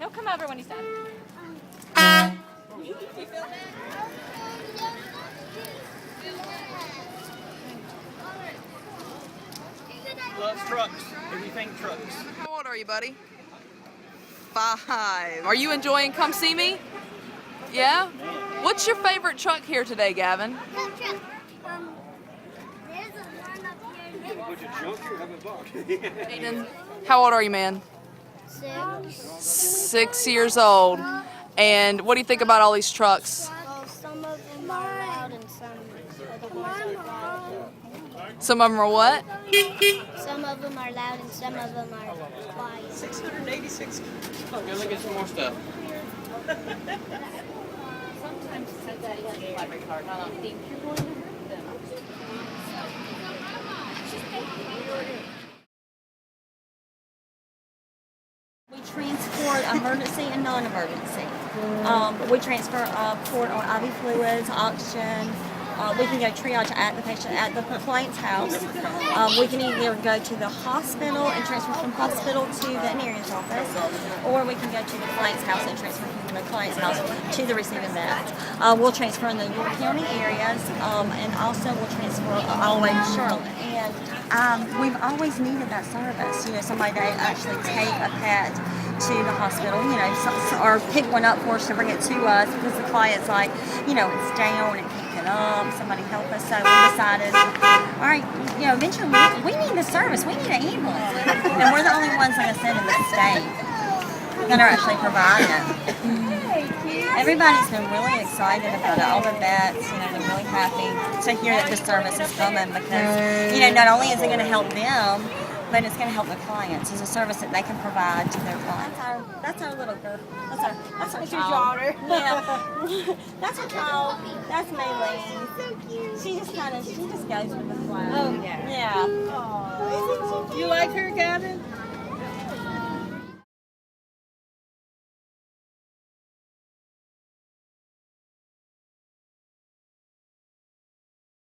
He'll come over when he's done. Loves trucks. Everything trucks. How old are you, buddy? 5. Are you enjoying Come See Me? Yeah? What's your favorite truck here today, Gavin? There's a one up here. Aiden, how old are you, man? 6. 6 years old. And what do you think about all these trucks? Well, some of them are loud and some of them are quiet. Some of them are what? Some of them are loud and some of them are quiet. 686. Go look at some more stuff. Sometimes he says that he has a library card. I don't think you're going to hurt them. We transport emergency and non-emergency. We transport port on IV fluids, oxygen. We can go triage at the patient at the client's house. We can either go to the hospital and transfer from hospital to the veterinarian's office, or we can go to the client's house and transfer from the client's house to the receiving vet. We'll transfer in the York County areas, and also we'll transfer all the way to Charlotte. And we've always needed that service. You know, somebody to actually take a pet to the hospital, you know, or pick one up for us to bring it to us because the client's like, you know, it's down and can't get up. Somebody help us. So we decided, all right, you know, eventually we need the service. We need an ambulance, and we're the only ones like I said in the state that are actually providing it. Everybody's been really excited about it. All the vets, you know, they're really happy to hear that this service is coming because, you know, not only is it going to help them, but it's going to help the clients. It's a service that they can provide to their clients. That's our little girl. That's our child. Your daughter. Yeah. That's our child. That's Maylene. So cute. She just goes with the flow. Oh, yeah. Yeah. Aww. You like her, Gavin?